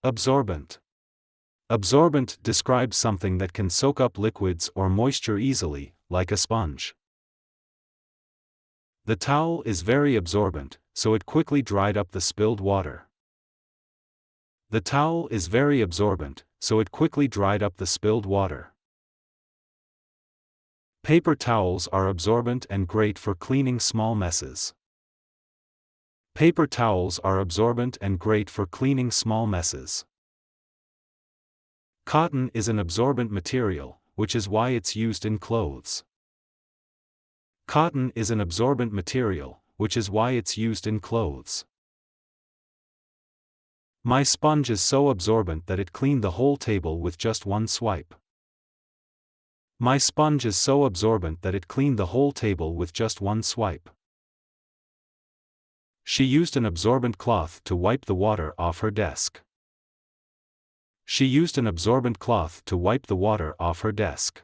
Absorbent. Absorbent describes something that can soak up liquids or moisture easily, like a sponge. The towel is very absorbent, so it quickly dried up the spilled water. The towel is very absorbent, so it quickly dried up the spilled water. Paper towels are absorbent and great for cleaning small messes. Paper towels are absorbent and great for cleaning small messes. Cotton is an absorbent material, which is why it's used in clothes. Cotton is an absorbent material, which is why it's used in clothes. My sponge is so absorbent that it cleaned the whole table with just one swipe. My sponge is so absorbent that it cleaned the whole table with just one swipe. She used an absorbent cloth to wipe the water off her desk. She used an absorbent cloth to wipe the water off her desk.